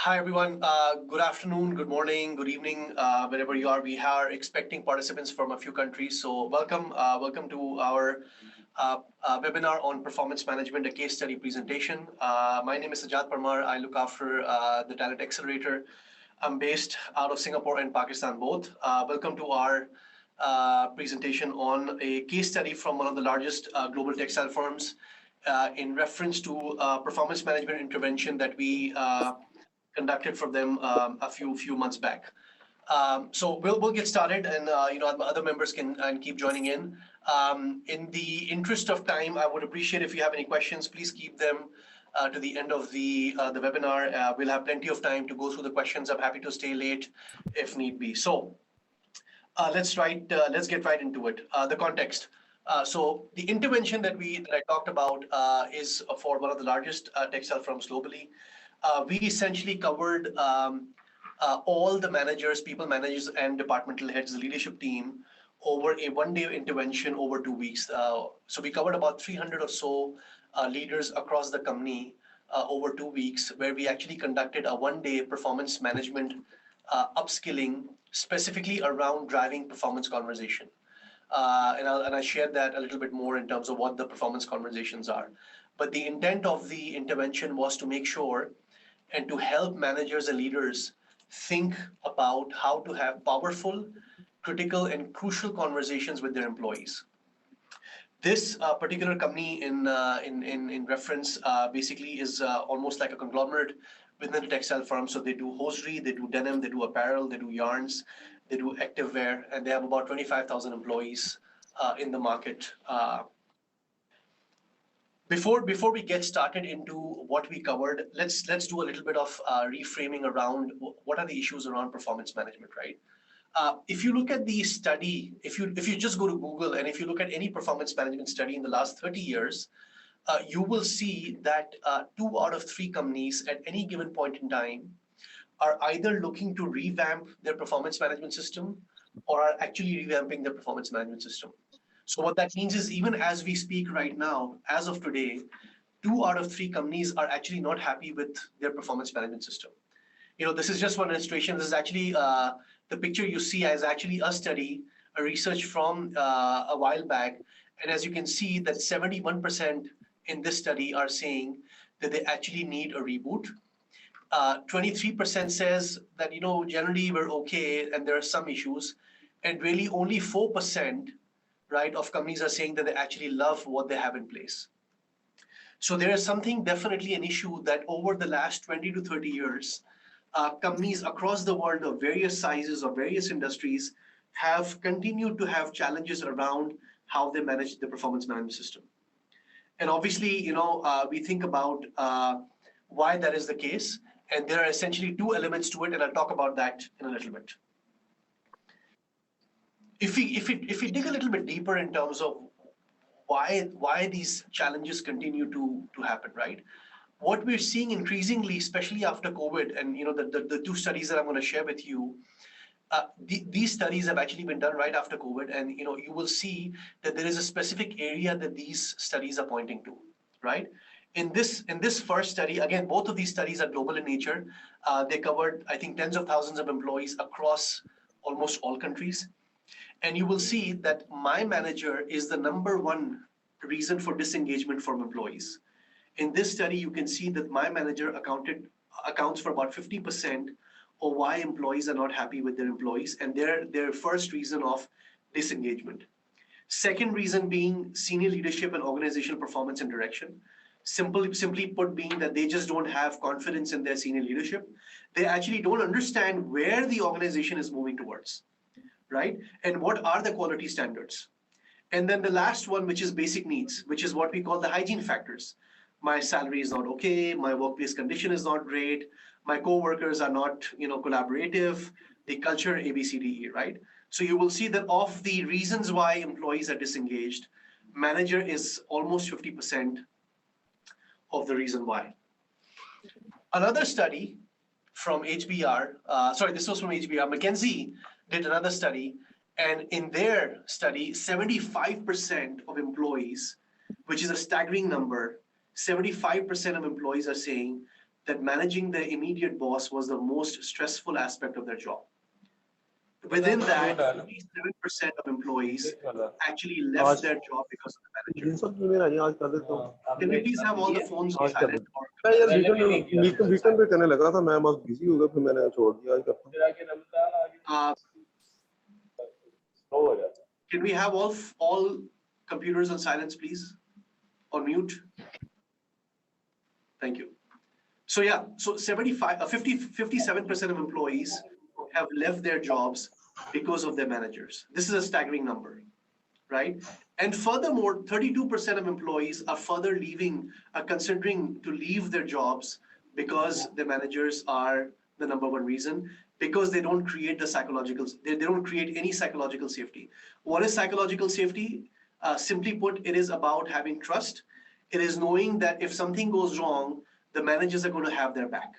Hi, everyone. Good afternoon, good morning, good evening, wherever you are. We are expecting participants from a few countries. So welcome to our webinar on performance management, a case study presentation. My name is Sajad Parmar. I look after the Talent Accelerator. I'm based out of Singapore and Pakistan both. Welcome to our presentation on a case study from one of the largest global textile firms in reference to performance management intervention that we conducted for them a few months back. So we'll get started, and other members can and keep joining in. In the interest of time, I would appreciate if you have any questions, please keep them to the end of the webinar. We'll have plenty of time to go through the questions. I'm happy to stay late if need be. So let's get right into it. The context. So the intervention that I talked about is for one of the largest textile firms globally. We essentially covered all the managers, people managers, and departmental heads, the leadership team, over a one-day intervention over 2 weeks. So we covered about 300 or so leaders across the company over 2 weeks, where we actually conducted a one-day performance management upskilling specifically around driving performance conversation. And I shared that a little bit more in terms of what the performance conversations are. But the intent of the intervention was to make sure and to help managers and leaders think about how to have powerful, critical, and crucial conversations with their employees. This particular company in reference basically is almost like a conglomerate within a textile firm. So they do hosiery, they do denim, they do apparel, they do yarns, they do activewear, and they have about 25,000 employees in the market. Before we get started into what we covered, let's do a little bit of reframing around what are the issues around performance management, right? If you look at the study, if you just go to Google and if you look at any performance management study in the last 30 years, you will see that 2 out of 3 companies at any given point in time are either looking to revamp their performance management system or are actually revamping their performance management system. So what that means is even as we speak right now, as of today, 2 out of 3 companies are actually not happy with their performance management system. This is just one illustration. This is actually the picture you see is actually a study, a research from a while back. And as you can see that 71% in this study are saying that they actually need a reboot. 23% says that, generally we're okay and there are some issues. And really only 4%, right, of companies are saying that they actually love what they have in place. So there is something, definitely an issue that over the last 20 to 30 years, companies across the world of various sizes or various industries have continued to have challenges around how they manage the performance management system. And obviously, we think about why that is the case. And there are essentially 2 elements to it, and I'll talk about that in a little bit. If we dig a little bit deeper in terms of why these challenges continue to happen, right? What we're seeing increasingly, especially after COVID, and the 2 studies that I'm going to share with you, these studies have actually been done right after COVID, and you will see that there is a specific area that these studies are pointing to, right? In this first study, again, both of these studies are global in nature. They covered, I think, tens of thousands of employees across almost all countries. And you will see that my manager is the number 1 reason for disengagement from employees. In this study, you can see that my manager accounts for about 50% of why employees are not happy with their employees, and their first reason of disengagement. Second reason being senior leadership and organizational performance and direction. Simply put, being that they just don't have confidence in their senior leadership. They actually don't understand where the organization is moving towards, right? And what are the quality standards? And then the last one, which is basic needs, which is what we call the hygiene factors. My salary is not okay, my workplace condition is not great, my co-workers are not, collaborative, the culture, A, B, C, D, E, right? So you will see that of the reasons why employees are disengaged, manager is almost 50% of the reason why. Another study from HBR, this was from HBR, McKinsey did another study, and in their study, 75% of employees, which is a staggering number, 75% of employees are saying that managing the immediate boss was the most stressful aspect of their job. Within that, 57% of employees actually left their job because of the manager. Can we please have all the phones on silent? मैं यार weekend पे करने लगा था, मैं बस busy हो गया, फिर मैंने छोड़ दिया। Can we have all computers on silence, please, or mute? Thank you. So yeah, so 57% of employees have left their jobs because of their managers. This is a staggering number, right? And furthermore, 32% of employees are further considering to leave their jobs because their managers are the number one reason, because they don't create they don't create any psychological safety. What is psychological safety? Simply put, it is about having trust. It is knowing that if something goes wrong, the managers are going to have their back.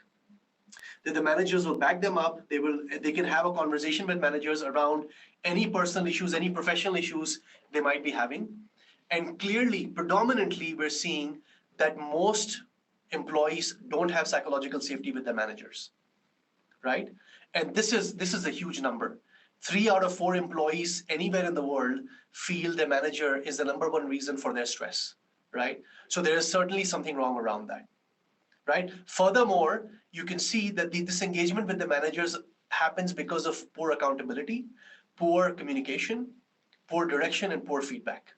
That the managers will back them up. They can have a conversation with managers around any personal issues, any professional issues they might be having. And clearly, predominantly, we're seeing that most employees don't have psychological safety with their managers, right? And this is a huge number. 3 out of 4 employees anywhere in the world feel their manager is the number one reason for their stress, right? So there is certainly something wrong around that, right? Furthermore, you can see that the disengagement with the managers happens because of poor accountability, poor communication, poor direction, and poor feedback.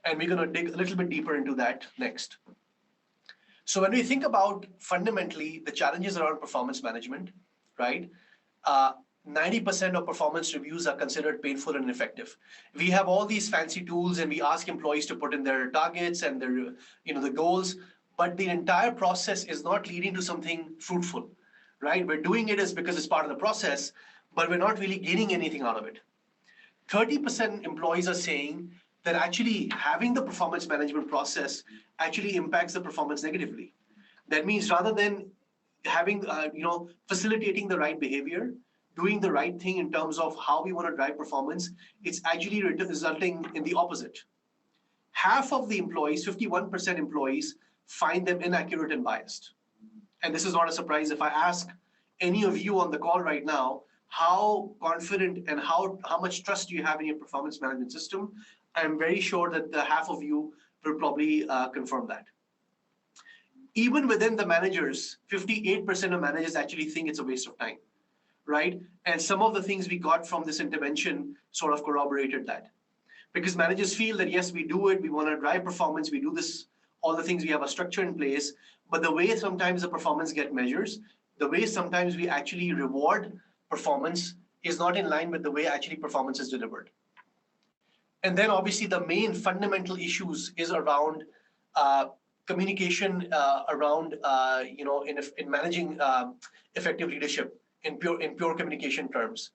And we're going to dig a little bit deeper into that next. So when we think about fundamentally the challenges around performance management, right? 90% of performance reviews are considered painful and ineffective. We have all these fancy tools and we ask employees to put in their targets and their, the goals, but the entire process is not leading to something fruitful, right? We're doing it is because it's part of the process, but we're not really gaining anything out of it. 30% employees are saying that actually having the performance management process actually impacts the performance negatively. That means rather than having, facilitating the right behavior, doing the right thing in terms of how we want to drive performance, it's actually resulting in the opposite. Half of the employees, 51% employees, find them inaccurate and biased. And this is not a surprise if I ask any of you on the call right now, how confident and how much trust do you have in your performance management system? I'm very sure that the half of you will probably confirm that. Even within the managers, 58% of managers actually think it's a waste of time, right? And some of the things we got from this intervention sort of corroborated that. Because managers feel that, yes, we do it, we want to drive performance, we do this, all the things, we have a structure in place, but the way sometimes the performance get measures, the way sometimes we actually reward performance is not in line with the way actually performance is delivered. And then obviously the main fundamental issues is around communication, around in managing effective leadership in pure communication terms.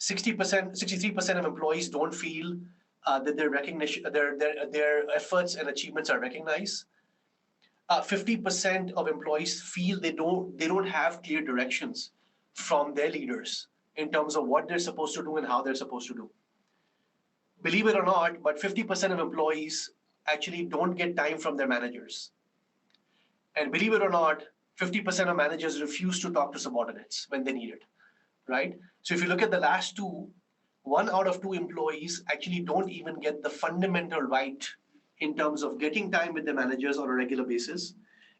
63% of employees don't feel that their recognition, their efforts and achievements are recognized. 50% of employees feel they don't have clear directions from their leaders in terms of what they're supposed to do and how they're supposed to do. Believe it or not, but 50% of employees actually don't get time from their managers. And believe it or not, 50% of managers refuse to talk to subordinates when they need it, right? So if you look at the last two, 1 out of 2 employees actually don't even get the fundamental right in terms of getting time with the managers on a regular basis,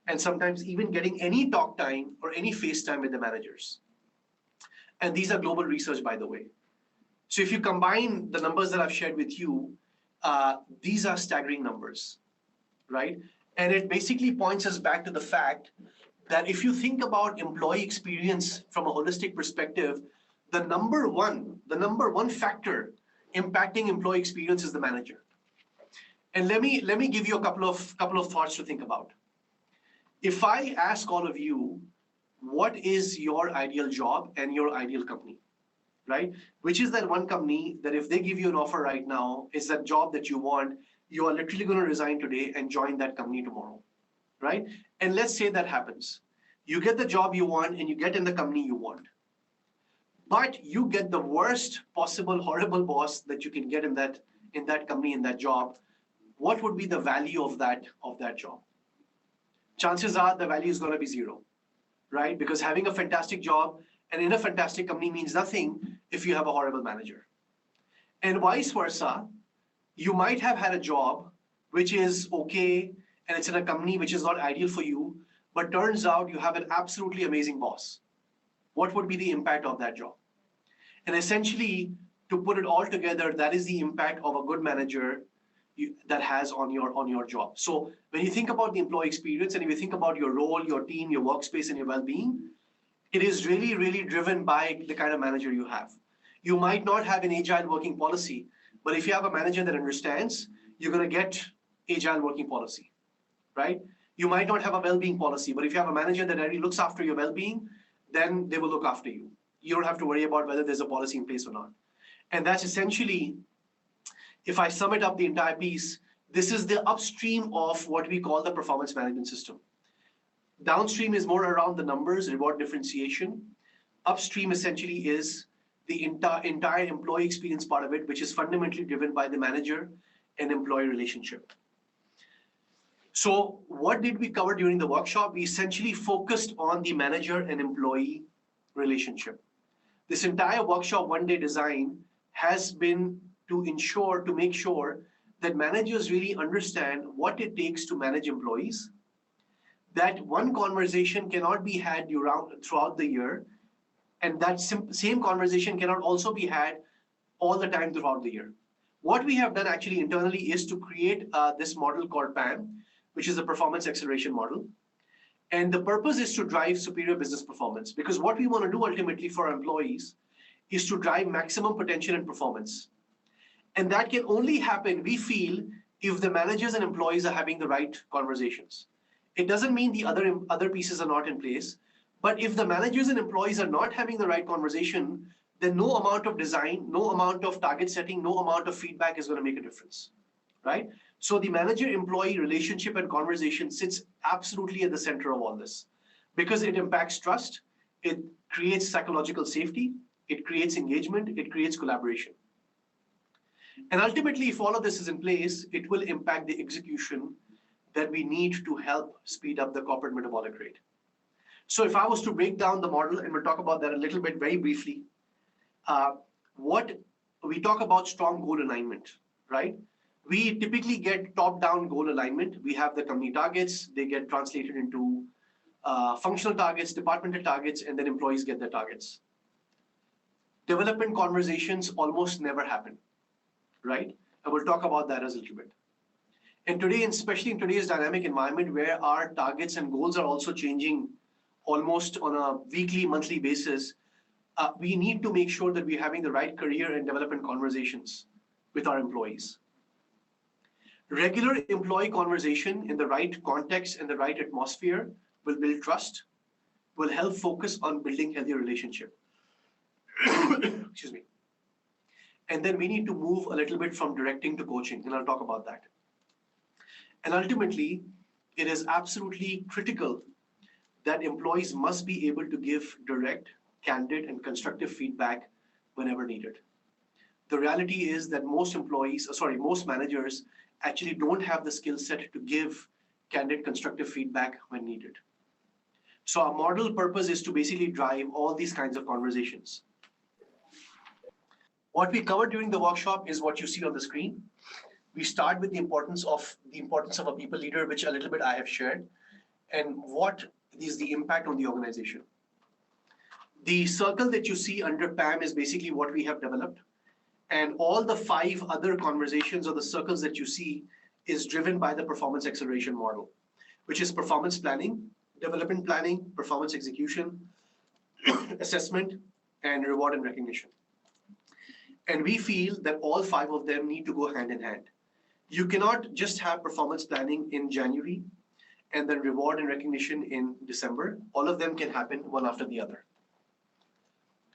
and sometimes even getting any talk time or any face time with the managers. And these are global research, by the way. So if you combine the numbers that I've shared with you, these are staggering numbers, right? And it basically points us back to the fact that if you think about employee experience from a holistic perspective, the number one factor impacting employee experience is the manager. And let me give you a couple of thoughts to think about. If I ask all of you, what is your ideal job and your ideal company, right? Which is that one company that if they give you an offer right now, is that job that you want, you are literally going to resign today and join that company tomorrow, right? And let's say that happens. You get the job you want and you get in the company you want. But you get the worst possible horrible boss that you can get in that company, in that job. What would be the value of that job? Chances are the value is going to be 0, right? Because having a fantastic job and in a fantastic company means nothing if you have a horrible manager. And vice versa, you might have had a job which is okay and it's in a company which is not ideal for you, but turns out you have an absolutely amazing boss. What would be the impact of that job? And essentially, to put it all together, that is the impact of a good manager that has on your job. So when you think about the employee experience and if you think about your role, your team, your workspace, and your well-being, it is really, really driven by the kind of manager you have. You might not have an agile working policy, but if you have a manager that understands, you're going to get agile working policy, right? You might not have a well-being policy, but if you have a manager that really looks after your well-being, then they will look after you. You don't have to worry about whether there's a policy in place or not. And that's essentially, if I sum it up the entire piece, this is the upstream of what we call the performance management system. Downstream is more around the numbers, reward differentiation. Upstream essentially is the entire employee experience part of it, which is fundamentally driven by the manager and employee relationship. So what did we cover during the workshop? We essentially focused on the manager and employee relationship. This entire workshop one-day design has been to make sure that managers really understand what it takes to manage employees, that one conversation cannot be had throughout the year, and that same conversation cannot also be had all the time throughout the year. What we have done actually internally is to create this model called PAM, which is the performance acceleration model. And the purpose is to drive superior business performance, because what we want to do ultimately for our employees is to drive maximum potential and performance. And that can only happen, we feel, if the managers and employees are having the right conversations. It doesn't mean the other pieces are not in place, but if the managers and employees are not having the right conversation, then no amount of design, no amount of target setting, no amount of feedback is going to make a difference, right? So the manager-employee relationship and conversation sits absolutely at the center of all this, because it impacts trust, it creates psychological safety, it creates engagement, it creates collaboration. And ultimately, if all of this is in place, it will impact the execution that we need to help speed up the corporate metabolic rate. So if I was to break down the model, and we'll talk about that a little bit very briefly, what we talk about strong goal alignment, right? We typically get top-down goal alignment. We have the company targets, they get translated into functional targets, departmental targets, and then employees get their targets. Development conversations almost never happen, right? And we'll talk about that as a little bit. And today, especially in today's dynamic environment where our targets and goals are also changing almost on a weekly, monthly basis, we need to make sure that we're having the right career and development conversations with our employees. Regular employee conversation in the right context and the right atmosphere will build trust, will help focus on building healthy relationship. Excuse me. And then we need to move a little bit from directing to coaching, and I'll talk about that. And ultimately, it is absolutely critical that employees must be able to give direct, candid, and constructive feedback whenever needed. The reality is that most managers actually don't have the skill set to give candid, constructive feedback when needed. So our model purpose is to basically drive all these kinds of conversations. What we covered during the workshop is what you see on the screen. We start with the importance of a people leader, which a little bit I have shared, and what is the impact on the organization. The circle that you see under PAM is basically what we have developed. And all the 5 other conversations or the circles that you see is driven by the performance acceleration model, which is performance planning, development planning, performance execution, assessment, and reward and recognition. And we feel that all 5 of them need to go hand in hand. You cannot just have performance planning in January and then reward and recognition in December. All of them can happen one after the other.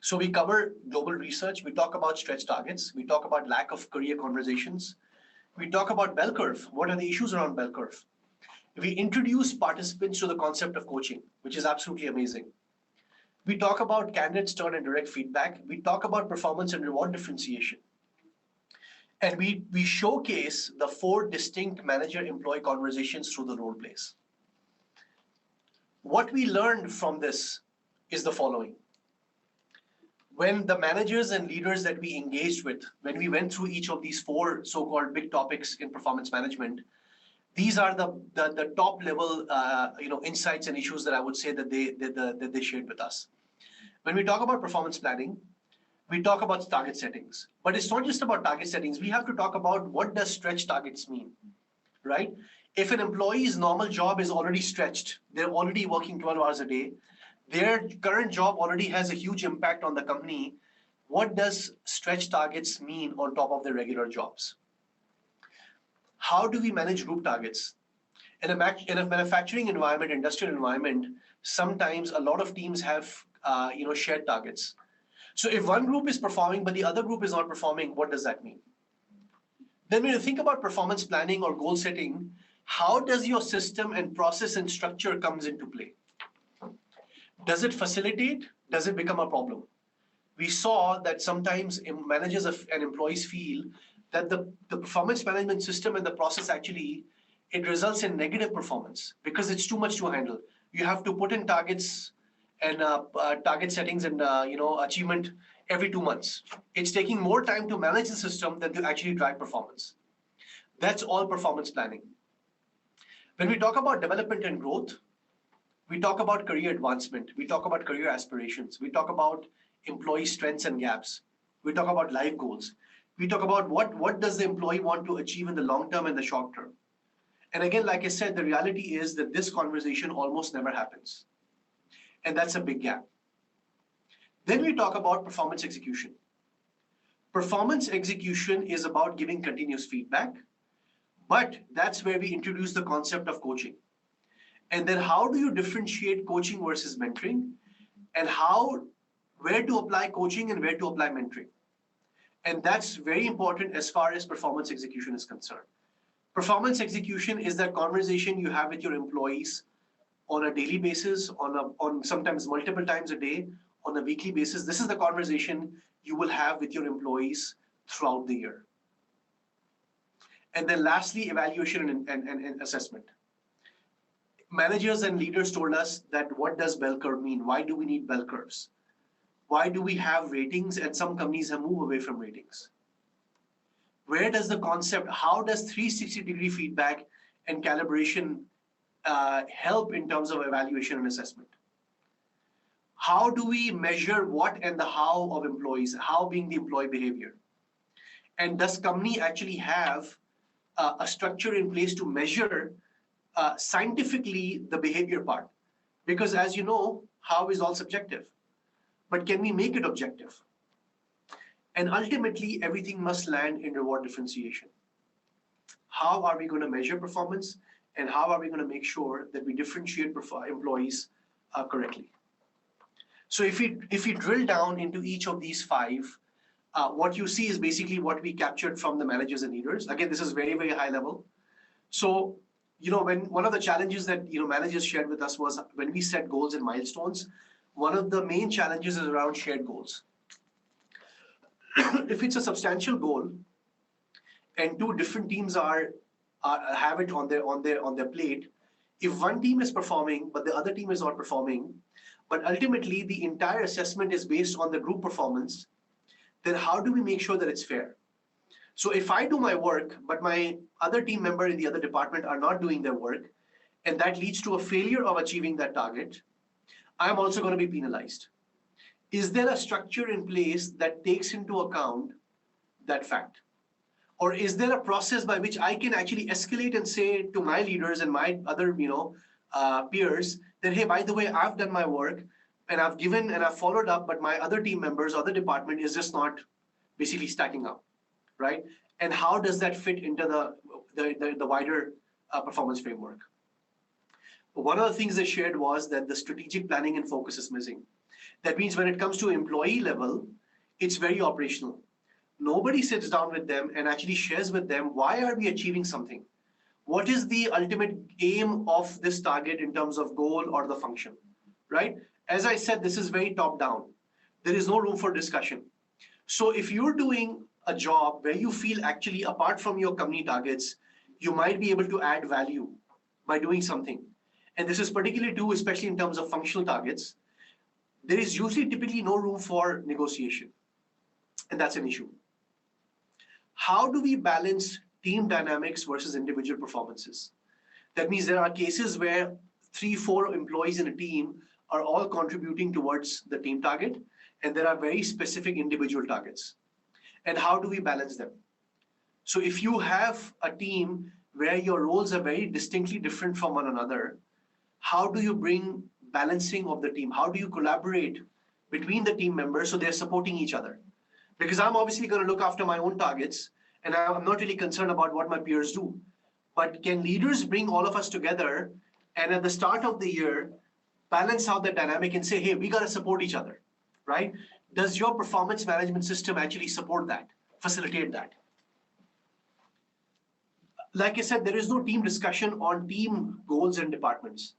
So we cover global research, we talk about stretch targets, we talk about lack of career conversations, we talk about bell curve. What are the issues around bell curve? We introduce participants to the concept of coaching, which is absolutely amazing. We talk about candid, stern, and direct feedback. We talk about performance and reward differentiation. And we showcase the 4 distinct manager-employee conversations through the role plays. What we learned from this is the following. When the managers and leaders that we engaged with, when we went through each of these four so-called big topics in performance management, these are the top level insights and issues that I would say that they shared with us. When we talk about performance planning, we talk about target settings, but it's not just about target settings. We have to talk about what does stretch targets mean, right? If an employee's normal job is already stretched, they're already working 12 hours a day, their current job already has a huge impact on the company. What does stretch targets mean on top of their regular jobs? How do we manage group targets? In a manufacturing environment, industrial environment, sometimes a lot of teams have shared targets. So if one group is performing but the other group is not performing, what does that mean? Then when you think about performance planning or goal setting, how does your system and process and structure comes into play? Does it facilitate? Does it become a problem? We saw that sometimes managers and employees feel that the performance management system and the process actually, it results in negative performance because it's too much to handle. You have to put in targets and target settings and achievement every 2 months. It's taking more time to manage the system than to actually drive performance. That's all performance planning. When we talk about development and growth, we talk about career advancement. We talk about career aspirations. We talk about employee strengths and gaps. We talk about life goals. We talk about what does the employee want to achieve in the long term and the short term. And again, like I said, the reality is that this conversation almost never happens. And that's a big gap. Then we talk about performance execution. Performance execution is about giving continuous feedback, but that's where we introduce the concept of coaching. And then how do you differentiate coaching versus mentoring, and where to apply coaching and where to apply mentoring? And that's very important as far as performance execution is concerned. Performance execution is that conversation you have with your employees on a daily basis, on sometimes multiple times a day, on a weekly basis. This is the conversation you will have with your employees throughout the year. And then lastly, evaluation and assessment. Managers and leaders told us that what does bell curve mean? Why do we need bell curves? Why do we have ratings and some companies have moved away from ratings? Where does the concept, how does 360-degree feedback and calibration help in terms of evaluation and assessment? How do we measure what and the how of employees, how being the employee behavior? And does company actually have a structure in place to measure scientifically the behavior part? Because as you know, how is all subjective, but can we make it objective? And ultimately, everything must land in reward differentiation. How are we going to measure performance, and how are we going to make sure that we differentiate employees correctly? So if we drill down into each of these five, what you see is basically what we captured from the managers and leaders. Again, this is very, very high level. So, when one of the challenges that managers shared with us was when we set goals and milestones, one of the main challenges is around shared goals. If it's a substantial goal and two different teams have it on their plate, if one team is performing but the other team is not performing, but ultimately the entire assessment is based on the group performance, then how do we make sure that it's fair? So if I do my work, but my other team member in the other department are not doing their work, and that leads to a failure of achieving that target, I'm also going to be penalized. Is there a structure in place that takes into account that fact? Or is there a process by which I can actually escalate and say to my leaders and my other peers that, hey, by the way, I've done my work and I've given and I've followed up, but my other team members, other department is just not basically stacking up, right? And how does that fit into the wider performance framework? One of the things they shared was that the strategic planning and focus is missing. That means when it comes to employee level, it's very operational. Nobody sits down with them and actually shares with them, why are we achieving something? What is the ultimate aim of this target in terms of goal or the function, right? As I said, this is very top down. There is no room for discussion. So if you're doing a job where you feel actually apart from your company targets, you might be able to add value by doing something. and this is particularly true, especially in terms of functional targets, there is usually typically no room for negotiation, and that's an issue. How do we balance team dynamics versus individual performances? That means there are cases where 3, 4 employees in a team are all contributing towards the team target, and there are very specific individual targets. And how do we balance them? So if you have a team where your roles are very distinctly different from one another, how do you bring balancing of the team? How do you collaborate between the team members so they're supporting each other? Because I'm obviously going to look after my own targets, and I'm not really concerned about what my peers do. But can leaders bring all of us together and at the start of the year, balance out the dynamic and say, hey, we got to support each other, right? Does your performance management system actually support that, facilitate that? Like I said, there is no team discussion on team goals and departments.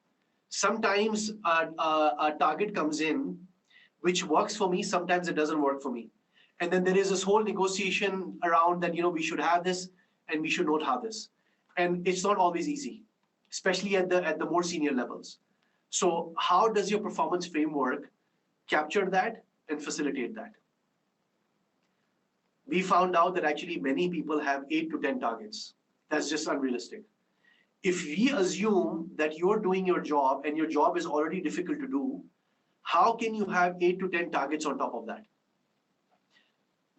Sometimes a target comes in which works for me, sometimes it doesn't work for me. And then there is this whole negotiation around that, we should have this and we should not have this. And it's not always easy, especially at the more senior levels. So how does your performance framework capture that and facilitate that? We found out that actually many people have 8 to 10 targets. That's just unrealistic. If we assume that you're doing your job and your job is already difficult to do, how can you have 8 to 10 targets on top of that?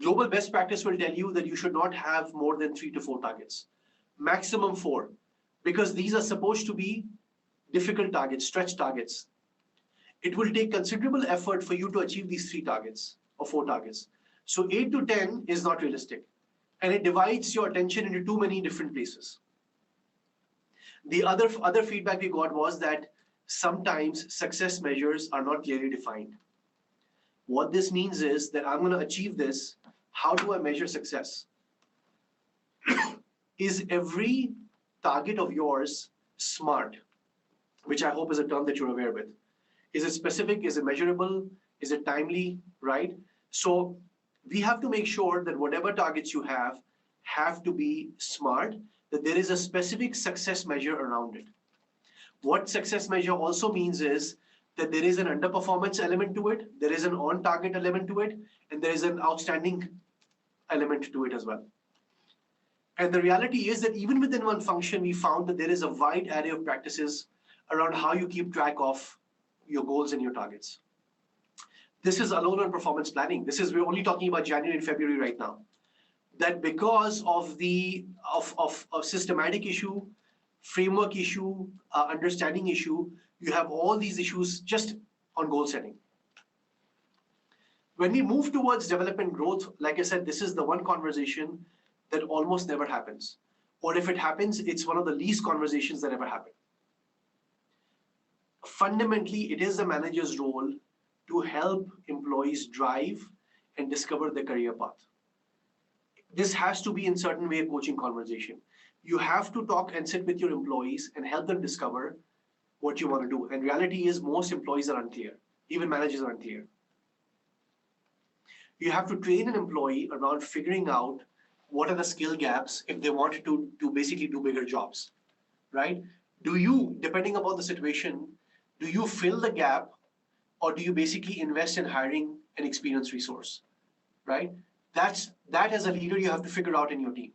Global best practice will tell you that you should not have more than 3 to 4 targets, maximum 4, because these are supposed to be difficult targets, stretch targets. It will take considerable effort for you to achieve these 3 targets or 4 targets. So 8 to 10 is not realistic, and it divides your attention into too many different places. The other feedback we got was that sometimes success measures are not clearly defined. What this means is that I'm going to achieve this. How do I measure success? Is every target of yours SMART, which I hope is a term that you're aware with? Is it specific? Is it measurable? Is it timely? Right? So we have to make sure that whatever targets you have to be SMART, that there is a specific success measure around it. What success measure also means is that there is an underperformance element to it, there is an on-target element to it, and there is an outstanding element to it as well. And the reality is that even within one function, we found that there is a wide array of practices around how you keep track of your goals and your targets. This is alone on performance planning. We're only talking about January and February right now. That because of the systematic issue, framework issue, understanding issue, you have all these issues just on goal setting. When we move towards development growth, like I said, this is the one conversation that almost never happens. Or if it happens, it's one of the least conversations that ever happen. Fundamentally, it is the manager's role to help employees drive and discover their career path. This has to be in certain way a coaching conversation. You have to talk and sit with your employees and help them discover what you want to do. And reality is most employees are unclear. Even managers are unclear. You have to train an employee around figuring out what are the skill gaps if they want to basically do bigger jobs, right? Do you, depending upon the situation, do you fill the gap or do you basically invest in hiring an experienced resource, right? That as a leader you have to figure out in your team.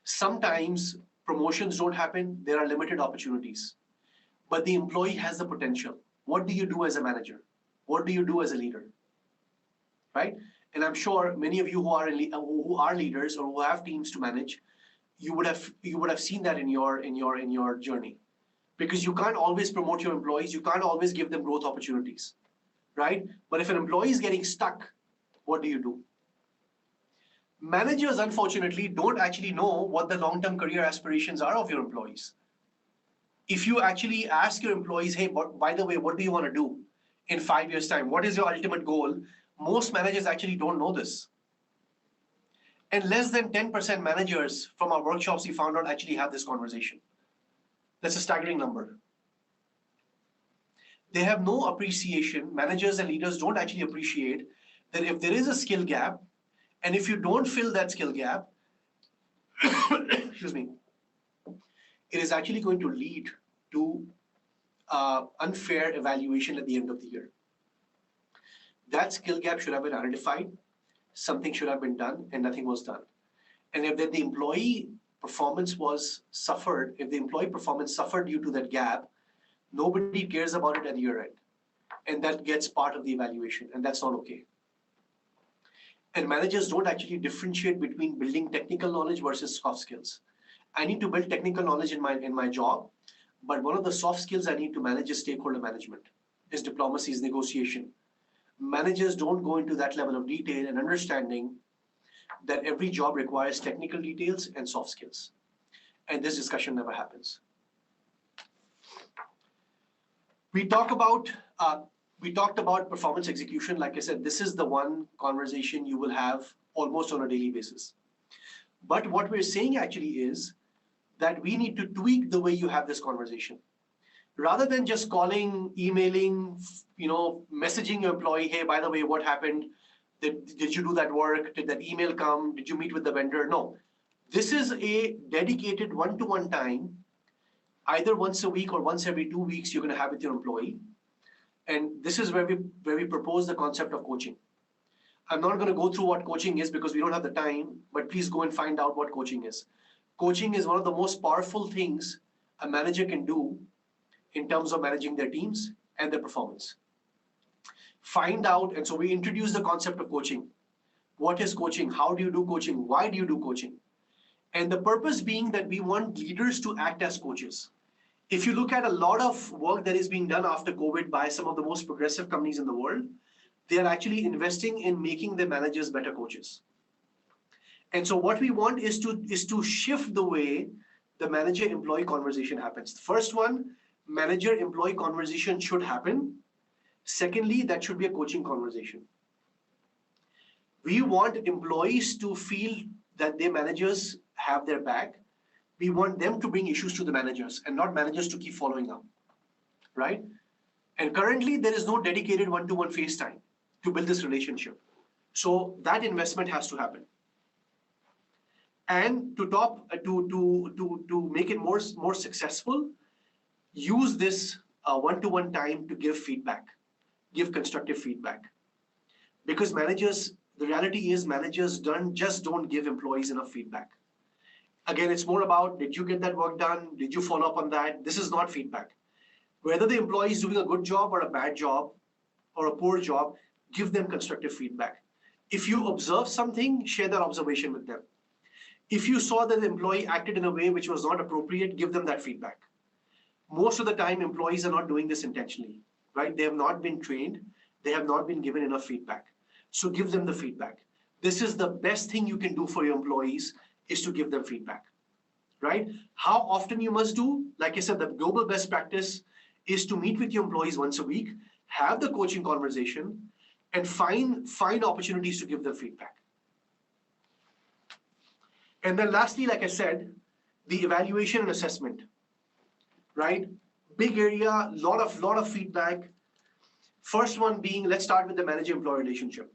Sometimes promotions don't happen, there are limited opportunities, but the employee has the potential. What do you do as a manager? What do you do as a leader, right? And I'm sure many of you who are leaders or who have teams to manage, you would have seen that in your journey, because you can't always promote your employees, you can't always give them growth opportunities, right? But if an employee is getting stuck, what do you do? Managers, unfortunately, don't actually know what the long-term career aspirations are of your employees. If you actually ask your employees, hey, by the way, what do you want to do in 5 years' time? What is your ultimate goal? Most managers actually don't know this. And less than 10% managers from our workshops we found out actually have this conversation. That's a staggering number. They have no appreciation, managers and leaders don't actually appreciate that if there is a skill gap, and if you don't fill that skill gap, excuse me, it is actually going to lead to unfair evaluation at the end of the year. That skill gap should have been identified, something should have been done, and nothing was done. And if then the employee performance if the employee performance suffered due to that gap, nobody cares about it at year end. And that gets part of the evaluation, and that's not okay. And managers don't actually differentiate between building technical knowledge versus soft skills. I need to build technical knowledge in my job, but one of the soft skills I need to manage is stakeholder management, is diplomacy, is negotiation. Managers don't go into that level of detail and understanding that every job requires technical details and soft skills. And this discussion never happens. We talked about performance execution. Like I said, this is the one conversation you will have almost on a daily basis. But what we're saying actually is that we need to tweak the way you have this conversation. Rather than just calling, emailing, messaging your employee, hey, by the way, what happened? Did you do that work? Did that email come? Did you meet with the vendor? No. This is a dedicated one-to-one time, either once a week or once every 2 weeks you're going to have with your employee. And this is where we propose the concept of coaching. I'm not going to go through what coaching is because we don't have the time, but please go and find out what coaching is. Coaching is one of the most powerful things a manager can do in terms of managing their teams and their performance. Find out, and so we introduce the concept of coaching. What is coaching? How do you do coaching? Why do you do coaching? And the purpose being that we want leaders to act as coaches. If you look at a lot of work that is being done after COVID by some of the most progressive companies in the world, they are actually investing in making their managers better coaches. And so what we want is to shift the way the manager-employee conversation happens. The first one, manager-employee conversation should happen. Secondly, that should be a coaching conversation. We want employees to feel that their managers have their back. We want them to bring issues to the managers and not managers to keep following up, right? And currently, there is no dedicated one-to-one FaceTime to build this relationship. So that investment has to happen. And to make it more successful, use this one-to-one time to give feedback, give constructive feedback. Because the reality is managers don't give employees enough feedback. Again, it's more about, did you get that work done? Did you follow up on that? This is not feedback. Whether the employee is doing a good job or a bad job or a poor job, give them constructive feedback. If you observe something, share that observation with them. If you saw that the employee acted in a way which was not appropriate, give them that feedback. Most of the time, employees are not doing this intentionally, right? They have not been trained. They have not been given enough feedback. So give them the feedback. This is the best thing you can do for your employees, is to give them feedback, right? How often you must do? Like I said, the global best practice is to meet with your employees once a week, have the coaching conversation, and find opportunities to give them feedback. And then lastly, like I said, the evaluation and assessment, right? Big area, lot of feedback. First one being, let's start with the manager-employee relationship.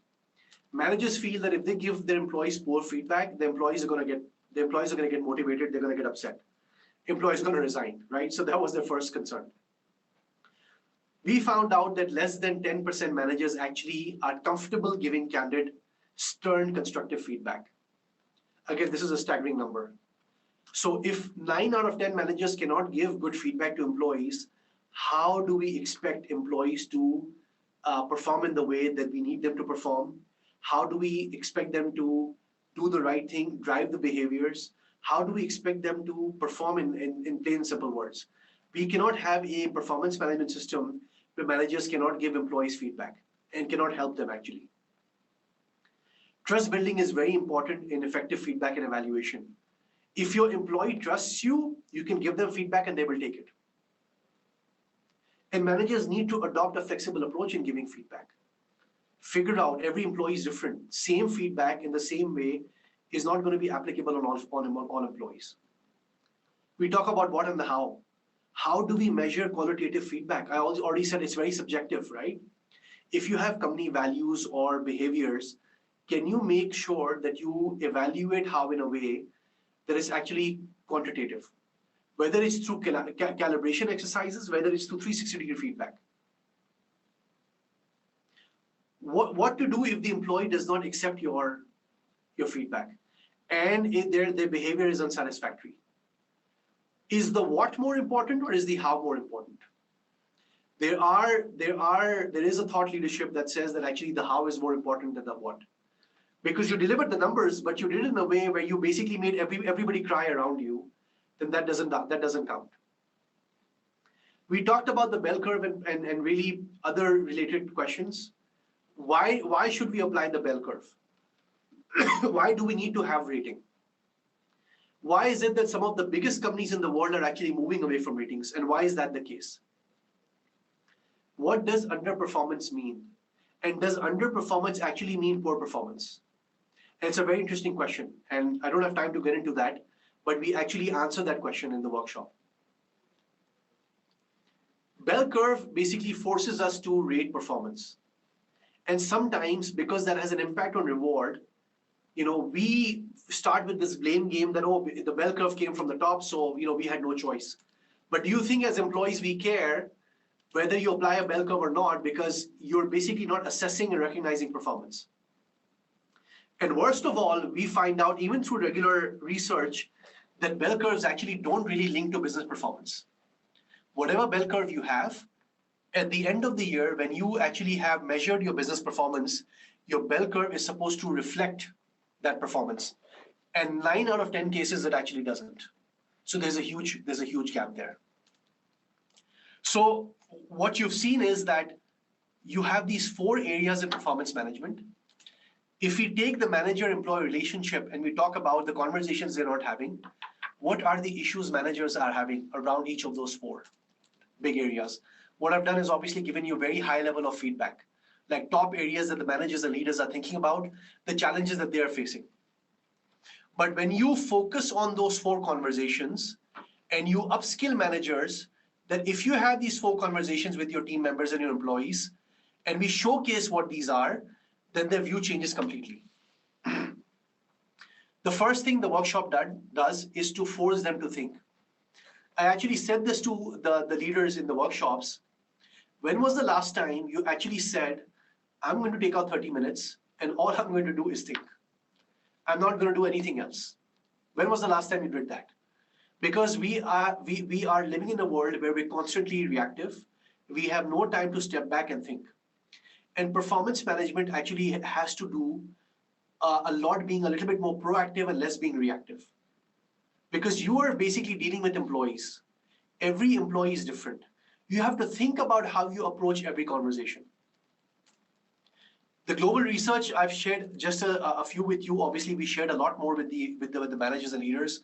Managers feel that if they give their employees poor feedback, the employees are going to get motivated, they're going to get upset. Employees are going to resign, right? So that was their first concern. We found out that less than 10% managers actually are comfortable giving candid, stern, constructive feedback. Again, this is a staggering number. So if 9 out of 10 managers cannot give good feedback to employees, how do we expect employees to perform in the way that we need them to perform? How do we expect them to do the right thing, drive the behaviors? How do we expect them to perform in plain simple words? We cannot have a performance management system where managers cannot give employees feedback and cannot help them actually. Trust building is very important in effective feedback and evaluation. If your employee trusts you, you can give them feedback and they will take it. And managers need to adopt a flexible approach in giving feedback. Figure out every employee is different. Same feedback in the same way is not going to be applicable on all employees. We talk about what and the how. How do we measure qualitative feedback? I already said it's very subjective, right? If you have company values or behaviors, can you make sure that you evaluate how in a way that is actually quantitative? whether it's through calibration exercises, whether it's through 360-degree feedback. What to do if the employee does not accept your feedback and if their behavior is unsatisfactory? Is the what more important or is the how more important? There is a thought leadership that says that actually the how is more important than the what. Because you delivered the numbers, but you did it in a way where you basically made everybody cry around you, then that doesn't count. We talked about the bell curve and really other related questions. Why should we apply the bell curve? Why do we need to have rating? Why is it that some of the biggest companies in the world are actually moving away from ratings? And why is that the case? What does underperformance mean? And does underperformance actually mean poor performance? And it's a very interesting question. And I don't have time to get into that, but we actually answer that question in the workshop. Bell curve basically forces us to rate performance. And sometimes, because that has an impact on reward, we start with this blame game that, oh, the bell curve came from the top, so, we had no choice. But do you think as employees we care whether you apply a bell curve or not, because you're basically not assessing and recognizing performance? And worst of all, we find out even through regular research that bell curves actually don't really link to business performance. Whatever bell curve you have, at the end of the year, when you actually have measured your business performance, your bell curve is supposed to reflect that performance. And 9 out of 10 cases it actually doesn't. So there's a huge gap there. So what you've seen is that you have these 4 areas in performance management. If we take the manager-employee relationship and we talk about the conversations they're not having, what are the issues managers are having around each of those 4 big areas? What I've done is obviously given you a very high level of feedback, like top areas that the managers and leaders are thinking about, the challenges that they are facing. But when you focus on those 4 conversations and you upskill managers, that if you have these 4 conversations with your team members and your employees, and we showcase what these are, then their view changes completely. The first thing the workshop does is to force them to think. I actually said this to the leaders in the workshops. When was the last time you actually said, I'm going to take out 30 minutes and all I'm going to do is think. I'm not going to do anything else. When was the last time you did that? Because we are living in a world where we're constantly reactive. We have no time to step back and think. And performance management actually has to do a lot being a little bit more proactive and less being reactive. Because you are basically dealing with employees. Every employee is different. You have to think about how you approach every conversation. The global research, I've shared just a few with you. Obviously, we shared a lot more with the managers and leaders.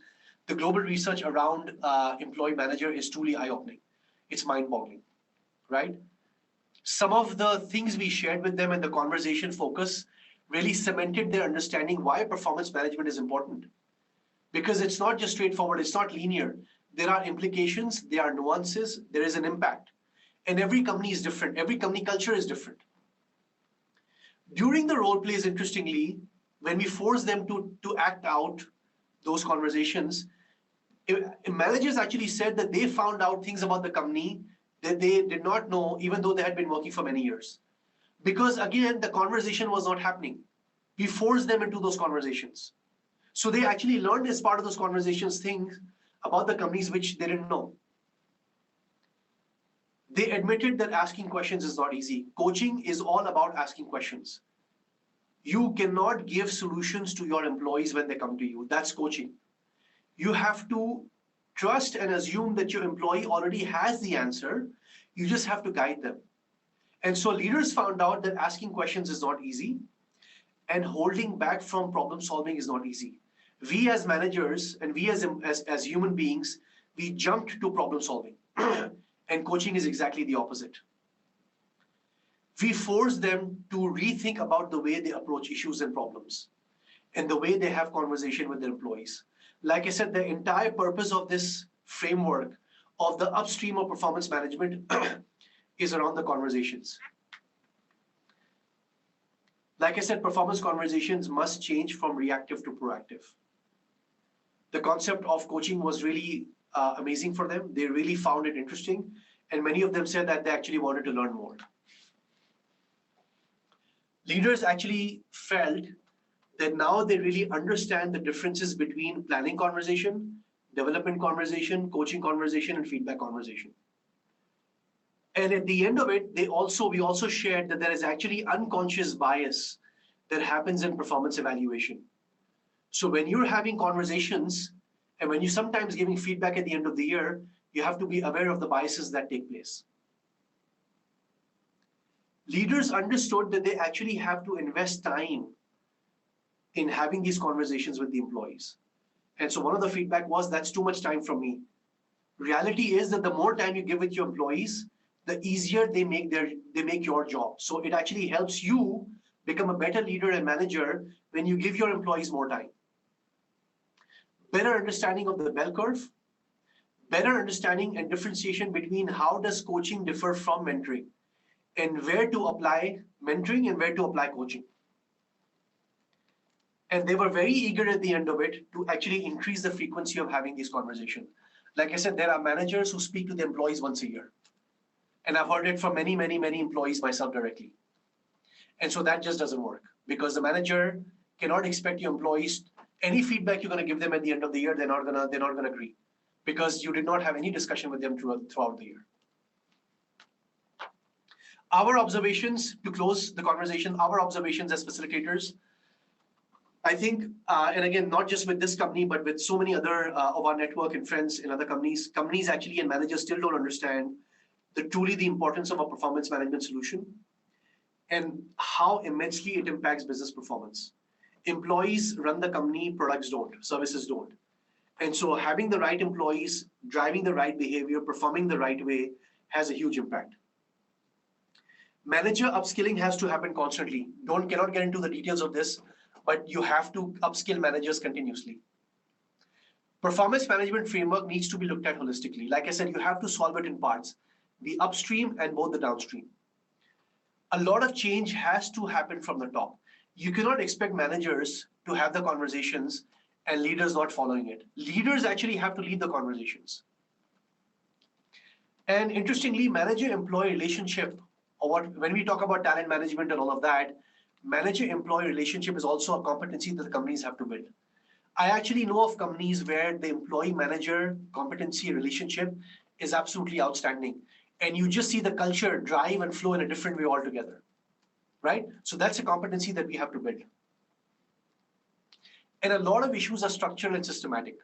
The global research around employee manager is truly eye-opening. It's mind-boggling, right? Some of the things we shared with them and the conversation focus really cemented their understanding why performance management is important. Because it's not just straightforward, it's not linear. There are implications, there are nuances, there is an impact. And every company is different, every company culture is different. During the role plays, interestingly, when we force them to act out those conversations, managers actually said that they found out things about the company that they did not know, even though they had been working for many years. Because again, the conversation was not happening. We forced them into those conversations. So they actually learned as part of those conversations things about the companies which they didn't know. They admitted that asking questions is not easy. Coaching is all about asking questions. You cannot give solutions to your employees when they come to you. That's coaching. You have to trust and assume that your employee already has the answer. You just have to guide them. And so leaders found out that asking questions is not easy and holding back from problem solving is not easy. We as managers and we as human beings, we jumped to problem solving. And coaching is exactly the opposite. We force them to rethink about the way they approach issues and problems and the way they have conversation with their employees. Like I said, the entire purpose of this framework of the upstream of performance management is around the conversations. Like I said, performance conversations must change from reactive to proactive. The concept of coaching was really amazing for them. They really found it interesting. And many of them said that they actually wanted to learn more. Leaders actually felt that now they really understand the differences between planning conversation, development conversation, coaching conversation, and feedback conversation. And at the end of it, we also shared that there is actually unconscious bias that happens in performance evaluation. So when you're having conversations and when you're sometimes giving feedback at the end of the year, you have to be aware of the biases that take place. Leaders understood that they actually have to invest time in having these conversations with the employees. And so one of the feedback was, that's too much time from me. Reality is that the more time you give with your employees, the easier they make your job. So it actually helps you become a better leader and manager when you give your employees more time. Better understanding of the bell curve, better understanding and differentiation between how does coaching differ from mentoring, and where to apply mentoring and where to apply coaching. And they were very eager at the end of it to actually increase the frequency of having these conversations. Like I said, there are managers who speak to the employees once a year. And I've heard it from many, many, many employees myself directly. And so that just doesn't work because the manager cannot expect your employees, any feedback you're going to give them at the end of the year, they're not going to agree because you did not have any discussion with them throughout the year. Our observations, to close the conversation, our observations as facilitators, I think, and again, not just with this company, but with so many other of our network and friends in other companies actually and managers still don't understand truly the importance of a performance management solution and how immensely it impacts business performance. Employees run the company, products don't, services don't. And so having the right employees, driving the right behavior, performing the right way has a huge impact. Manager upskilling has to happen constantly. Cannot get into the details of this, but you have to upskill managers continuously. Performance management framework needs to be looked at holistically. Like I said, you have to solve it in parts, the upstream and both the downstream. A lot of change has to happen from the top. You cannot expect managers to have the conversations and leaders not following it. Leaders actually have to lead the conversations. And interestingly, manager-employee relationship, or when we talk about talent management and all of that, manager-employee relationship is also a competency that the companies have to build. I actually know of companies where the employee-manager competency relationship is absolutely outstanding. And you just see the culture drive and flow in a different way altogether, right? So that's a competency that we have to build. And a lot of issues are structural and systematic.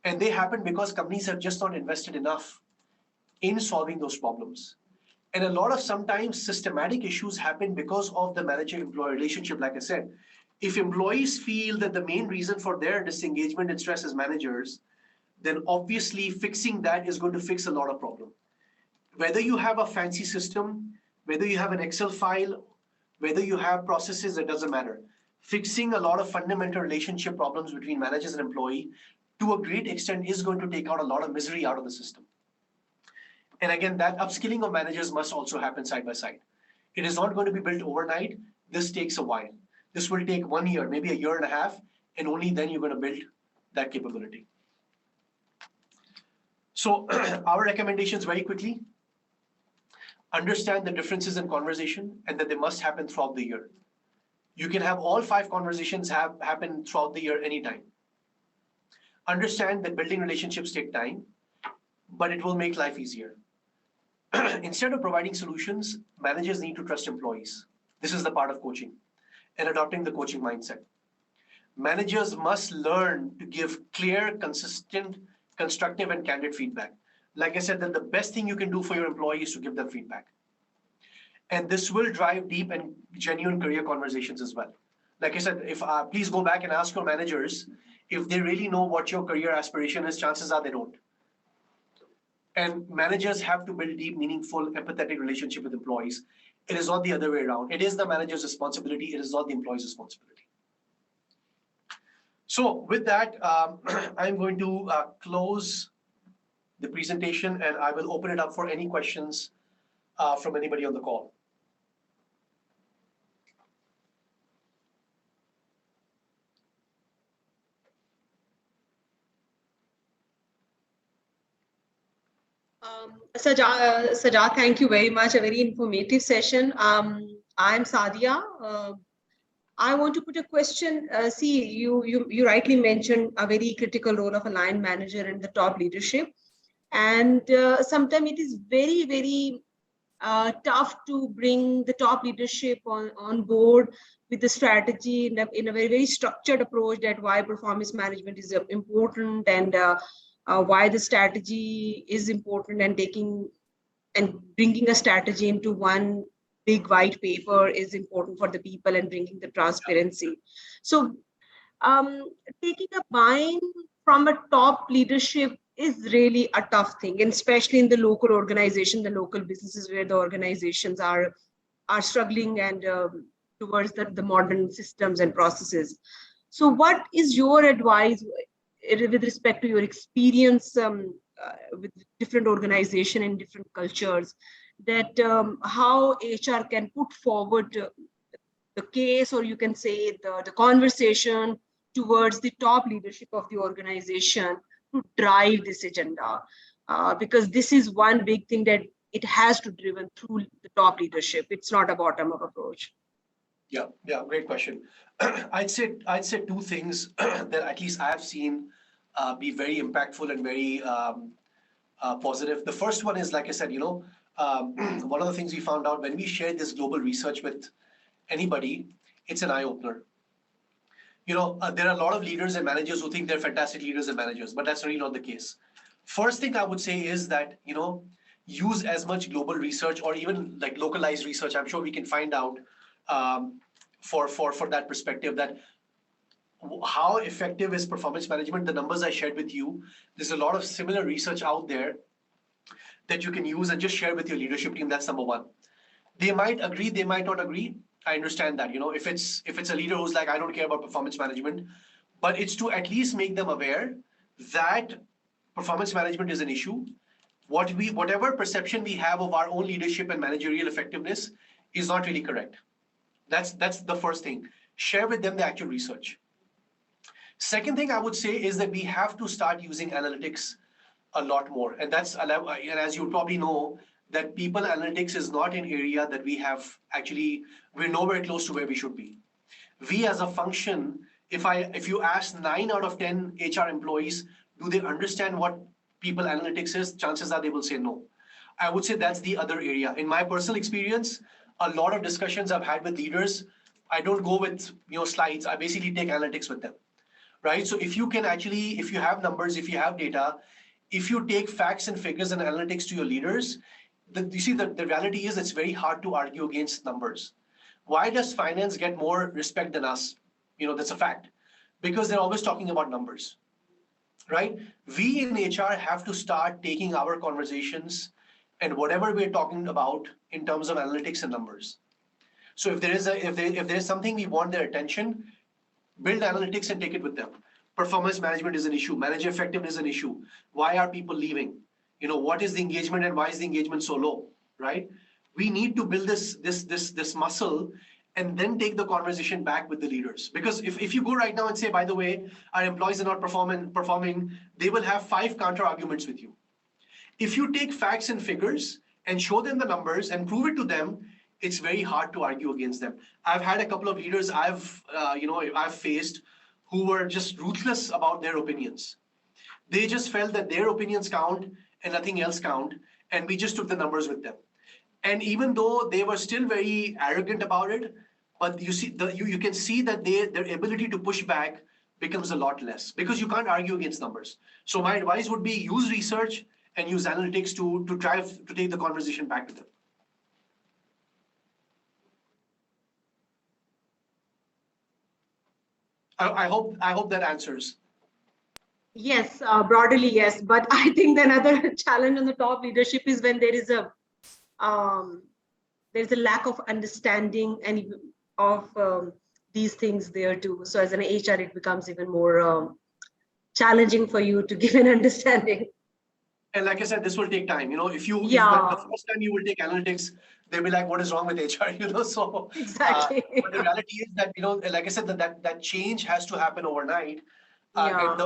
And they happen because companies have just not invested enough in solving those problems. And a lot of sometimes systematic issues happen because of the manager-employee relationship, like I said. If employees feel that the main reason for their disengagement and stress as managers, then obviously fixing that is going to fix a lot of problems. Whether you have a fancy system, whether you have an Excel file, whether you have processes, it doesn't matter. Fixing a lot of fundamental relationship problems between managers and employee to a great extent is going to take out a lot of misery out of the system. And again, that upskilling of managers must also happen side by side. It is not going to be built overnight. This takes a while. This will take 1 year, maybe a year and a half, and only then you're going to build that capability. So our recommendations very quickly. Understand the differences in conversation and that they must happen throughout the year. You can have all 5 conversations happen throughout the year anytime. Understand that building relationships take time, but it will make life easier. Instead of providing solutions, managers need to trust employees. This is the part of coaching and adopting the coaching mindset. Managers must learn to give clear, consistent, constructive, and candid feedback. Like I said, that the best thing you can do for your employees is to give them feedback. And this will drive deep and genuine career conversations as well. Like I said, please go back and ask your managers if they really know what your career aspiration is. Chances are they don't. And managers have to build deep, meaningful, empathetic relationship with employees. It is not the other way around. It is the manager's responsibility. It is not the employee's responsibility. So with that, I'm going to close the presentation and I will open it up for any questions from anybody on the call. Sajad, thank you very much. A very informative session. I'm Sadia. I want to put a question. See, you rightly mentioned a very critical role of a line manager and the top leadership, and sometimes it is very tough to bring the top leadership on board with the strategy in a very structured approach that why performance management is important and why the strategy is important and taking and bringing a strategy into one big white paper is important for the people and bringing the transparency. So um, taking a buy-in from a top leadership is really a tough thing, and especially in the local organization, the local businesses where the organizations are struggling and towards the modern systems and processes. So, what is your advice with respect to your experience with different organization and different cultures? That how HR can put forward the case, or you can say the conversation towards the top leadership of the organization to drive this agenda, because this is one big thing that it has to driven through the top leadership. It's not a bottom up approach. Yeah, great question. I'd say two things that at least I have seen be very impactful and very positive. The first one is, like I said, one of the things we found out when we shared this global research with anybody, it's an eye opener. There are a lot of leaders and managers who think they're fantastic leaders and managers, but that's really not the case. First thing I would say is that, use as much global research or even like localized research. I'm sure we can find out for that perspective that how effective is performance management. The numbers I shared with you, there's a lot of similar research out there that you can use and just share with your leadership team. That's number one. They might agree, they might not agree. I understand that. If it's a leader who's like, I don't care about performance management, but it's to at least make them aware that performance management is an issue. Whatever perception we have of our own leadership and managerial effectiveness is not really correct. That's the first thing. Share with them the actual research. Second thing I would say is that we have to start using analytics a lot more. And as you probably know, that people analytics is not an area that we're nowhere close to where we should be. We as a function, if you ask 9 out of 10 HR employees, do they understand what people analytics is? Chances are they will say no. I would say that's the other area. In my personal experience, a lot of discussions I've had with leaders, I don't go with slides. I basically take analytics with them, right? So if you have numbers, if you have data, if you take facts and figures and analytics to your leaders, the reality is it's very hard to argue against numbers. Why does finance get more respect than us? That's a fact. Because they're always talking about numbers, right? We in HR have to start taking our conversations and whatever we're talking about in terms of analytics and numbers. So if there's something we want their attention, build analytics and take it with them. Performance management is an issue. Manager effectiveness is an issue. Why are people leaving? What is the engagement and why is the engagement so low, right? We need to build this muscle and then take the conversation back with the leaders. Because if you go right now and say, by the way, our employees are not performing, they will have 5 counter arguments with you. If you take facts and figures and show them the numbers and prove it to them, it's very hard to argue against them. I've had a couple of leaders I've faced who were just ruthless about their opinions. They just felt that their opinions count and nothing else count, and we just took the numbers with them. And even though they were still very arrogant about it, but you can see that their ability to push back becomes a lot less because you can't argue against numbers. So my advice would be use research and use analytics to try to take the conversation back to them. I hope that answers. Yes, broadly, yes. But I think another challenge on the top leadership is when there's a lack of understanding and of these things there too. So as an HR, it becomes even more challenging for you to give an understanding. And like I said, this will take time. If the first time you will take analytics, they'll be like, what is wrong with HR? So exactly. But the reality is that, like I said, that change has to happen overnight. And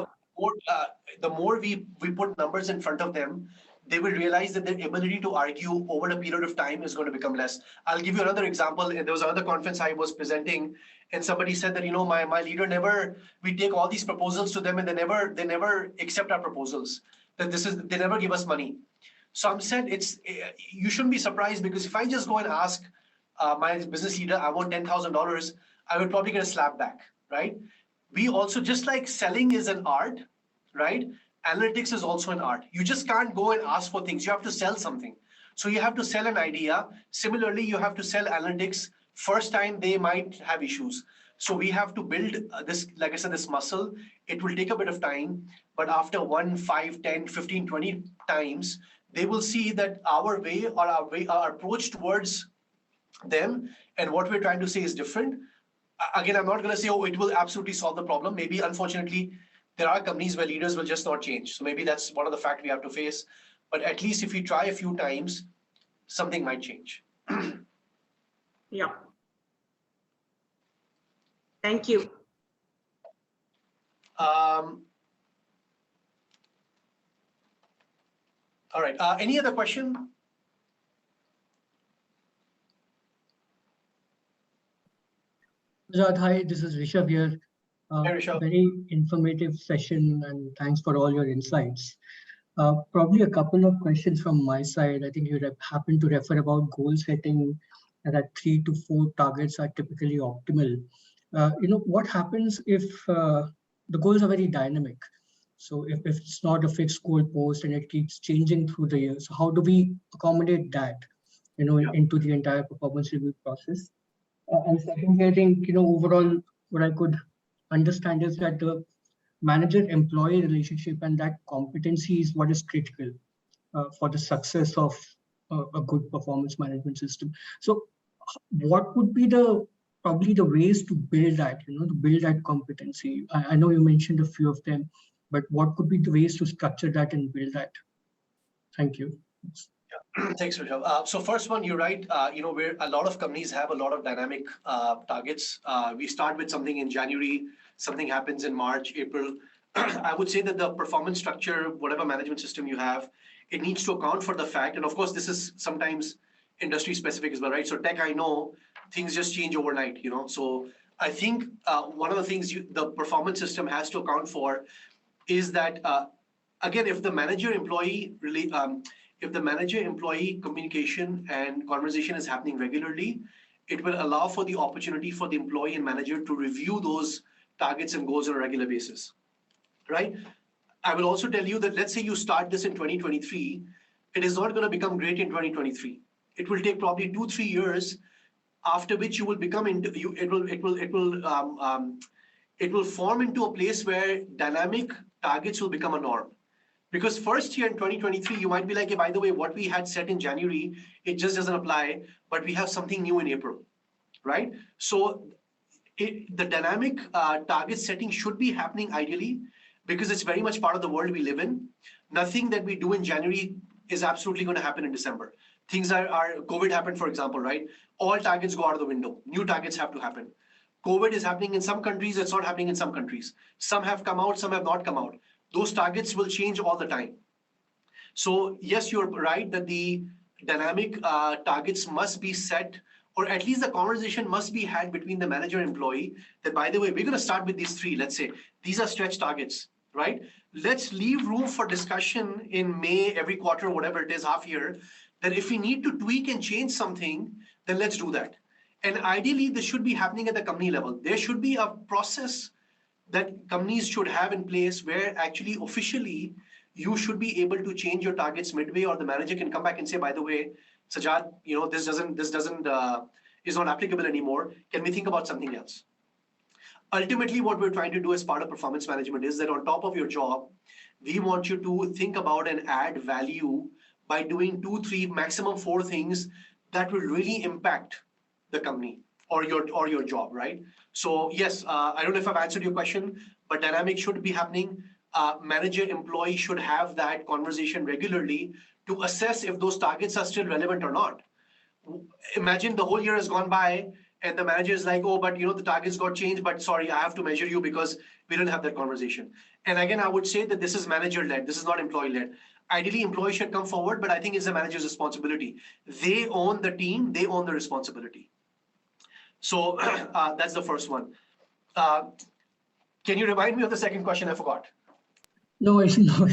the more we put numbers in front of them, they will realize that their ability to argue over a period of time is going to become less. I'll give you another example. There was another conference I was presenting, and somebody said that, my leader never, we take all these proposals to them and they never accept our proposals. That they never give us money. So I'm said you shouldn't be surprised, because if I just go and ask my business leader, I want $10,000, I would probably get a slap back, right? We also, just like selling is an art, right? Analytics is also an art. You just can't go and ask for things. You have to sell something. So you have to sell an idea. Similarly, you have to sell analytics. First time they might have issues. So we have to build this, like I said, this muscle. It will take a bit of time, but after 1, 5, 10, 15, 20 times, they will see that our way or our approach towards them and what we're trying to say is different. Again, I'm not going to say, oh, it will absolutely solve the problem. Maybe, unfortunately, there are companies where leaders will just not change. So maybe that's one of the facts we have to face. But at least if we try a few times, something might change. Yeah. Thank you. All right. Any other question? Hi, this is Rishabh here. Hey, Rishabh. Very informative session, and thanks for all your insights. Probably a couple of questions from my side. I think you happen to refer about goal setting, and that 3 to 4 targets are typically optimal. What happens if the goals are very dynamic? So if it's not a fixed goal post and it keeps changing through the years, so how do we accommodate that, into the entire performance review process? And secondly, I think, overall, what I could understand is that the manager-employee relationship and that competency is what is critical for the success of a good performance management system. So what would be probably the ways to build that, to build that competency? I know you mentioned a few of them, but what could be the ways to structure that and build that? Thank you. Thanks, Rishabh. So first one, you're right. Where a lot of companies have a lot of dynamic targets. We start with something in January, something happens in March, April. I would say that the performance structure, whatever management system you have, it needs to account for the fact, and of course, this is sometimes industry specific as well, right? So tech, I know things just change overnight, So I think one of the things the performance system has to account for is that, again, if the manager-employee communication and conversation is happening regularly, it will allow for the opportunity for the employee and manager to review those targets and goals on a regular basis, right? I will also tell you that, let's say you start this in 2023, it is not going to become great in 2023. It will take probably 2-3 years, after which you will become into it will form into a place where dynamic targets will become a norm. Because first year in 2023, you might be like, hey, by the way, what we had set in January, it just doesn't apply, but we have something new in April, right? So the dynamic target setting should be happening ideally, because it's very much part of the world we live in. Nothing that we do in January is absolutely going to happen in December. Things COVID happened, for example, right? All targets go out of the window. New targets have to happen. COVID is happening in some countries, it's not happening in some countries. Some have come out, some have not come out. Those targets will change all the time. So yes, you're right that the dynamic targets must be set, or at least the conversation must be had between the manager and employee that, by the way, we're going to start with these 3. Let's say these are stretch targets, right? Let's leave room for discussion in May, every quarter, whatever it is, half year, that if we need to tweak and change something, then let's do that. And ideally, this should be happening at the company level. There should be a process that companies should have in place where actually officially you should be able to change your targets midway, or the manager can come back and say, by the way, Sajad, this is not applicable anymore. Can we think about something else? Ultimately, what we're trying to do as part of performance management is that on top of your job, we want you to think about and add value by doing 2, 3, maximum 4 things that will really impact the company or your job, right? So yes, I don't know if I've answered your question, but dynamic should be happening. Manager-employee should have that conversation regularly to assess if those targets are still relevant or not. Imagine the whole year has gone by And the manager is like, oh, but the targets got changed, but sorry, I have to measure you because we didn't have that conversation. And again, I would say that this is manager-led. This is not employee-led. Ideally, employees should come forward, but I think it's the manager's responsibility. They own the team. They own the responsibility. So that's the first one. Can you remind me of the second question? I forgot. No, it's no.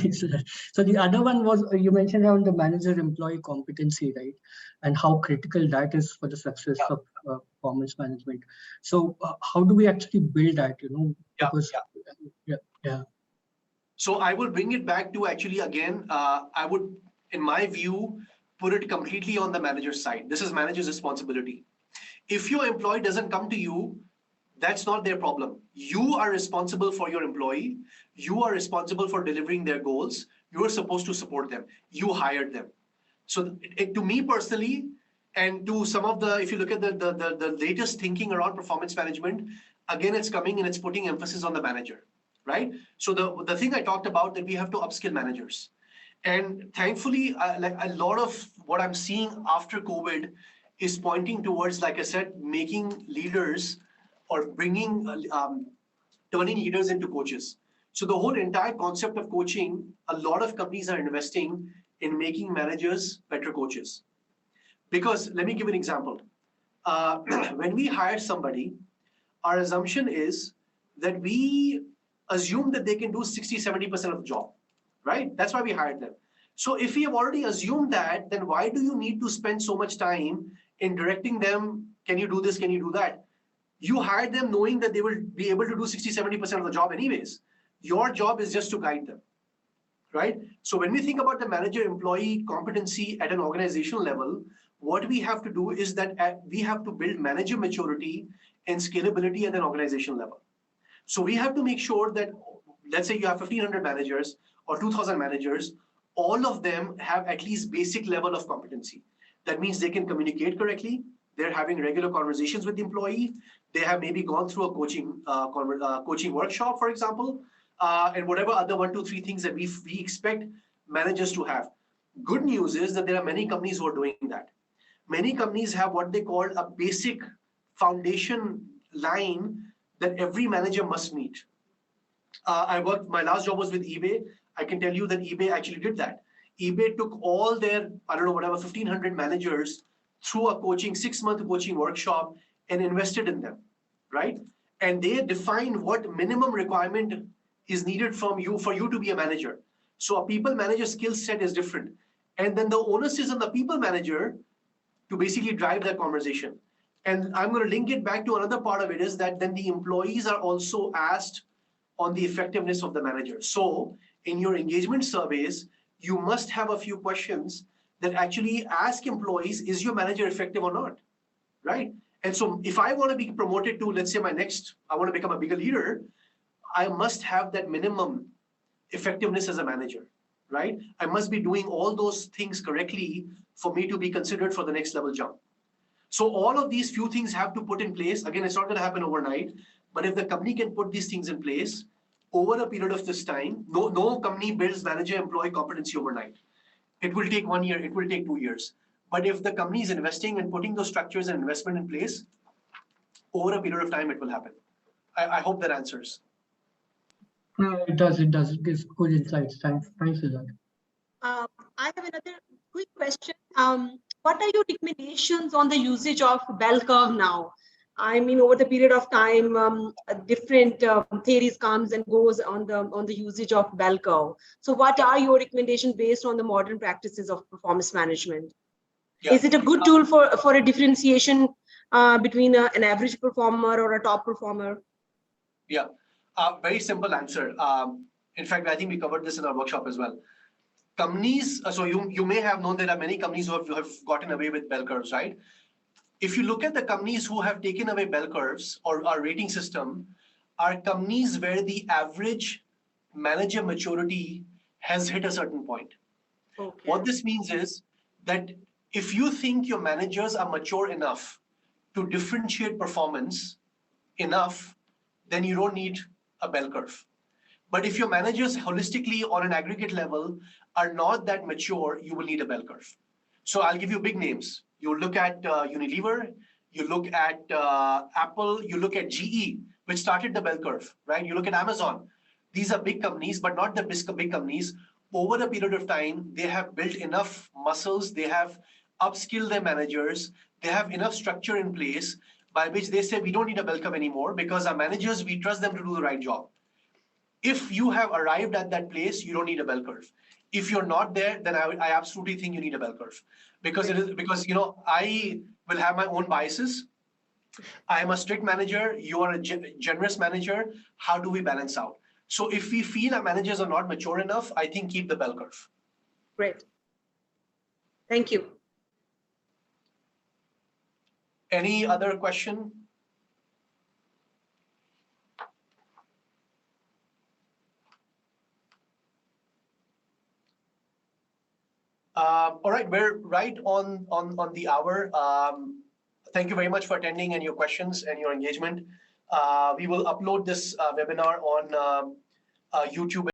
So the other one was you mentioned around the manager-employee competency, right, and how critical that is for the success of performance management. So how do we actually build that? Because yeah. So I will bring it back to actually again. I would, in my view, put it completely on the manager's side. This is manager's responsibility. If your employee doesn't come to you, that's not their problem. You are responsible for your employee. You are responsible for delivering their goals. You are supposed to support them. You hired them. So to me personally, and to some of the, if you look at the latest thinking around performance management, again, it's coming and it's putting emphasis on the manager, right? So the thing I talked about, that we have to upskill managers. And thankfully, like a lot of what I'm seeing after COVID is pointing towards, like I said, making leaders or bringing, turning leaders into coaches. So the whole entire concept of coaching, a lot of companies are investing in making managers better coaches. Because let me give an example. When we hire somebody, our assumption is that we assume that they can do 60, 70% of the job, right? That's why we hired them. So if we have already assumed that, then why do you need to spend so much time in directing them? Can you do this? Can you do that? You hired them knowing that they will be able to do 60, 70% of the job anyways. Your job is just to guide them, right? So when we think about the manager-employee competency at an organizational level, what we have to do is that we have to build manager maturity and scalability at an organizational level. So we have to make sure that, let's say you have 1,500 managers or 2,000 managers, all of them have at least basic level of competency. That means they can communicate correctly. They're having regular conversations with the employee. They have maybe gone through a coaching workshop, for example, and whatever other 1, 2, 3 things that we expect managers to have. Good news is that there are many companies who are doing that. Many companies have what they call a basic foundation line that every manager must meet. My last job was with eBay. I can tell you that eBay actually did that. eBay took all their, 1,500 managers through a 6-month coaching workshop and invested in them, right? And they defined what minimum requirement is needed from you for you to be a manager. So a people manager skill set is different. And then the onus is on the people manager to basically drive that conversation. And I'm going to link it back to another part of it, is that then the employees are also asked on the effectiveness of the manager. So in your engagement surveys, you must have a few questions that actually ask employees, is your manager effective or not, right? And so if I want to be promoted to, let's say I want to become a bigger leader, I must have that minimum effectiveness as a manager, right? I must be doing all those things correctly for me to be considered for the next level jump. So all of these few things have to put in place. Again, it's not going to happen overnight, but if the company can put these things in place over a period of this time, no company builds manager-employee competency overnight. It will take 1 year, it will take 2 years. But if the company is investing and putting those structures and investment in place, over a period of time, it will happen. I hope that answers. It does. It gives good insights. Thanks a lot. I have another quick question. What are your recommendations on the usage of bell curve now? I mean, over the period of time, different theories comes and goes on the usage of bell curve. So what are your recommendations based on the modern practices of performance management? Yeah. Is it a good tool for a differentiation between an average performer or a top performer? Yeah, very simple answer. In fact, I think we covered this in our workshop as well. Companies, so you may have known there are many companies who have gotten away with bell curves, right? If you look at the companies who have taken away bell curves or our rating system, are companies where the average manager maturity has hit a certain point. Okay. What this means is that if you think your managers are mature enough to differentiate performance enough, then you don't need a bell curve. But if your managers holistically on an aggregate level are not that mature, you will need a bell curve. So I'll give you big names. You look at Unilever, you look at Apple, you look at GE, which started the bell curve, right? You look at Amazon. These are big companies, but not the big companies. Over a period of time, they have built enough muscles, they have upskilled their managers, they have enough structure in place by which they say, we don't need a bell curve anymore because our managers, we trust them to do the right job. If you have arrived at that place, you don't need a bell curve. If you're not there, then I absolutely think you need a bell curve, because I will have my own biases. I am a strict manager. You are a generous manager. How do we balance out? So if we feel our managers are not mature enough, I think keep the bell curve. Great. Thank you. Any other question? All right, we're right on the hour. Thank you very much for attending and your questions and your engagement. We will upload this webinar on YouTube.